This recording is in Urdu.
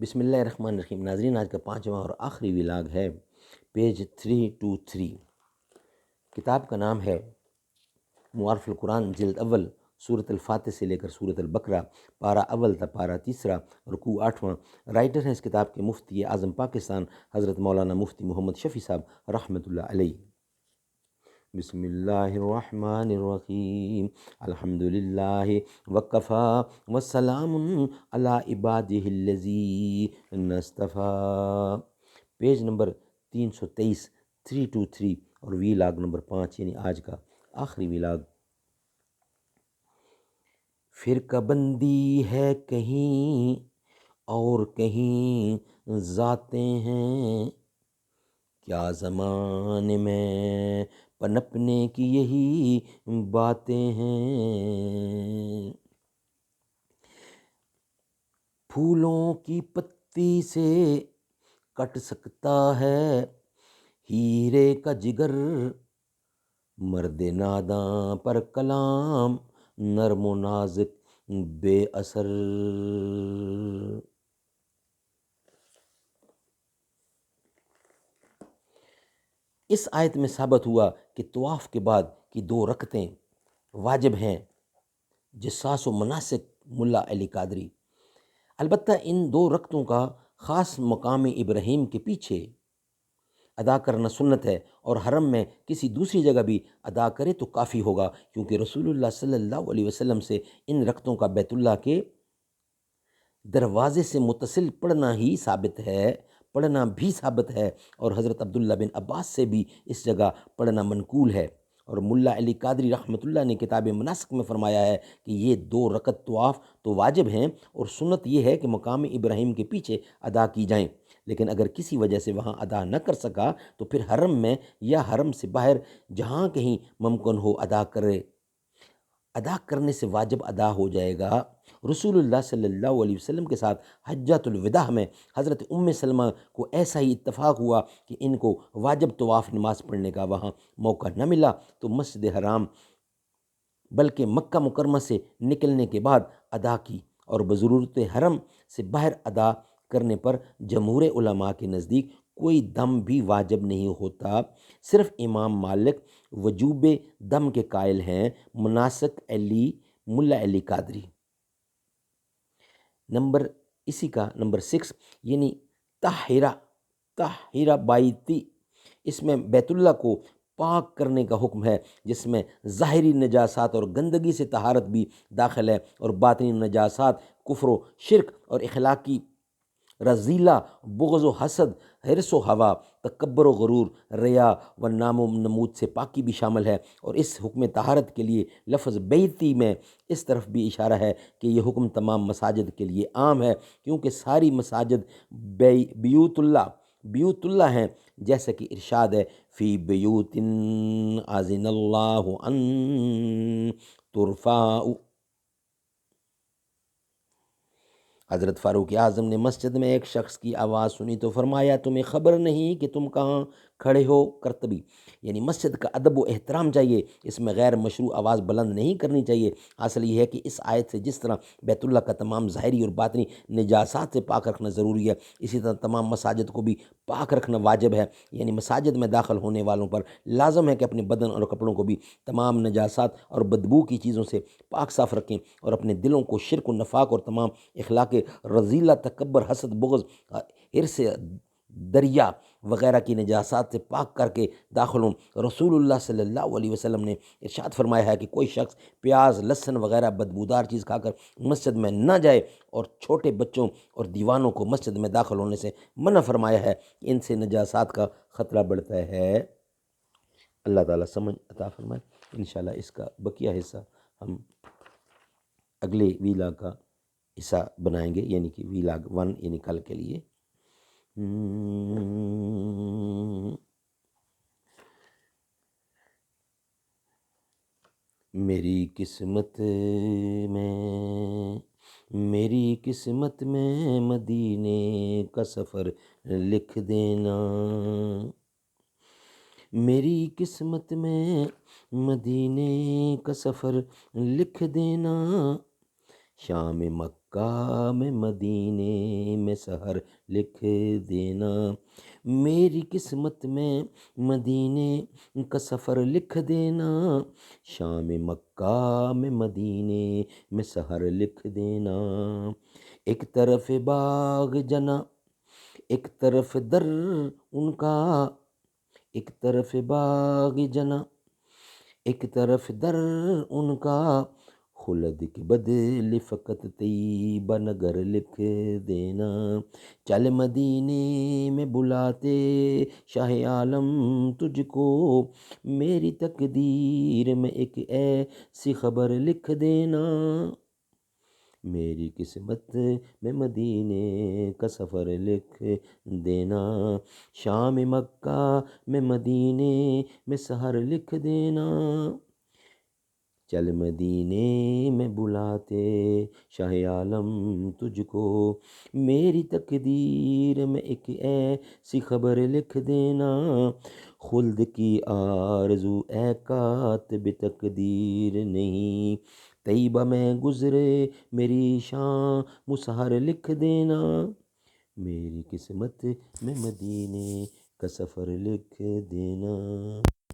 بسم اللہ الرحمن الرحیم۔ ناظرین، آج کا 5واں اور آخری ولاگ ہے، پیج 323۔ کتاب کا نام ہے معارف القرآن، جلد اول، سورۃ الفاتح سے لے کر سورۃ البقرہ، پارہ اول تا پارہ تیسرا، رکوع 8واں۔ رائٹر ہیں اس کتاب کے مفتی اعظم پاکستان حضرت مولانا مفتی محمد شفیع صاحب رحمۃ اللہ علیہ۔ بسم اللہ الرحمن الرحیم، الحمد للہ وکفا وسلام علی عبادہ الذین اصطفیٰ۔ پیج نمبر 323، 323 اور ویلاگ نمبر 5، یعنی آج کا آخری ویلاگ۔ فرقہ بندی ہے کہیں اور کہیں ذاتیں ہیں، کیا زمانے میں پنپنے کی یہی باتیں ہیں۔ پھولوں کی پتی سے کٹ سکتا ہے ہیرے کا جگر، مرد ناداں پر کلام نرم و نازک بے اثر۔ اس آیت میں ثابت ہوا کہ طواف کے بعد کی 2 رکعتیں واجب ہیں، جساس و مناسک ملا علی قادری۔ البتہ ان 2 رکعتوں کا خاص مقام ابراہیم کے پیچھے ادا کرنا سنت ہے، اور حرم میں کسی دوسری جگہ بھی ادا کرے تو کافی ہوگا، کیونکہ رسول اللہ صلی اللہ علیہ وسلم سے ان رکعتوں کا بیت اللہ کے دروازے سے متصل پڑھنا بھی ثابت ہے، اور حضرت عبداللہ بن عباس سے بھی اس جگہ پڑھنا منقول ہے۔ اور ملا علی قادری رحمۃ اللہ نے کتاب مناسک میں فرمایا ہے کہ یہ 2 رکعت طواف تو واجب ہیں، اور سنت یہ ہے کہ مقام ابراہیم کے پیچھے ادا کی جائیں، لیکن اگر کسی وجہ سے وہاں ادا نہ کر سکا تو پھر حرم میں یا حرم سے باہر جہاں کہیں ممکن ہو ادا کرنے سے واجب ادا ہو جائے گا۔ رسول اللہ صلی اللہ علیہ وسلم کے ساتھ حجۃ الوداع میں حضرت ام سلمہ کو ایسا ہی اتفاق ہوا کہ ان کو واجب طواف نماز پڑھنے کا وہاں موقع نہ ملا، تو مسجد حرام بلکہ مکہ مکرمہ سے نکلنے کے بعد ادا کی، اور بضرورت حرم سے باہر ادا کرنے پر جمہور علماء کے نزدیک کوئی دم بھی واجب نہیں ہوتا۔ صرف امام مالک وجوب دم کے قائل ہیں، مناسک ملا علی قادری۔ اسی کا نمبر 6، یعنی طاہرہ بائتی، اس میں بیت اللہ کو پاک کرنے کا حکم ہے، جس میں ظاہری نجاسات اور گندگی سے طہارت بھی داخل ہے، اور باطنی نجاسات کفر و شرک اور اخلاقی رذیلہ، بغض و حسد، حرص و ہوا، تکبر و غرور، ریا و نام و نمود سے پاکی بھی شامل ہے۔ اور اس حکم طہارت کے لیے لفظ بیتی میں اس طرف بھی اشارہ ہے کہ یہ حکم تمام مساجد کے لیے عام ہے، کیونکہ ساری مساجد بیوت اللہ ہیں، جیسا کہ ارشاد ہے فی بیوت اذن اللہ ان ترفع۔ حضرت فاروق اعظم نے مسجد میں ایک شخص کی آواز سنی تو فرمایا، تمہیں خبر نہیں کہ تم کہاں کھڑے ہو؟ کرتبی، یعنی مسجد کا ادب و احترام چاہیے، اس میں غیر مشروع آواز بلند نہیں کرنی چاہیے۔ اصل یہ ہے کہ اس آیت سے جس طرح بیت اللہ کا تمام ظاہری اور باطنی نجاسات سے پاک رکھنا ضروری ہے، اسی طرح تمام مساجد کو بھی پاک رکھنا واجب ہے، یعنی مساجد میں داخل ہونے والوں پر لازم ہے کہ اپنے بدن اور کپڑوں کو بھی تمام نجاسات اور بدبو کی چیزوں سے پاک صاف رکھیں، اور اپنے دلوں کو شرک و نفاق اور تمام اخلاق رذیلہ، تکبر، حسد، بغض، حرص، دریا وغیرہ کی نجاسات سے پاک کر کے داخل ہوں۔ رسول اللہ صلی اللہ علیہ وسلم نے ارشاد فرمایا ہے کہ کوئی شخص پیاز، لہسن وغیرہ بدبودار چیز کھا کر مسجد میں نہ جائے، اور چھوٹے بچوں اور دیوانوں کو مسجد میں داخل ہونے سے منع فرمایا ہے، ان سے نجاسات کا خطرہ بڑھتا ہے۔ اللہ تعالیٰ سمجھ عطا فرمائے۔ انشاءاللہ اس کا بقیہ حصہ ہم اگلے ویلاگ کا حصہ بنائیں گے، یعنی کہ ویلاگ 1، یعنی کل کے لیے۔ میری قسمت میں مدینے کا سفر لکھ دینا، میری قسمت میں مدینے کا سفر لکھ دینا، شام مکہ میں مدینے میں سحر لکھ دینا، میری قسمت میں مدینے کا سفر لکھ دینا، شام مکہ میں مدینے میں سحر لکھ دینا، ایک طرف باغ جنا ایک طرف در ان کا، ایک طرف باغ جنا ایک طرف در ان کا، خلد کے بدل فقط طیبہ نگر لکھ دینا، چل مدینے میں بلاتے شاہ عالم تجھ کو، میری تقدیر میں ایک ایسی خبر لکھ دینا، میری قسمت میں مدینے کا سفر لکھ دینا، شام مکہ میں مدینے میں سحر لکھ دینا، چل مدینے میں بلاتے شاہ عالم تجھ کو، میری تقدیر میں ایک ایسی خبر لکھ دینا، خلد کی آرزو اے کاتب تقدیر نہیں، طیبہ میں گزرے میری شام سحر لکھ دینا، میری قسمت میں مدینے کا سفر لکھ دینا۔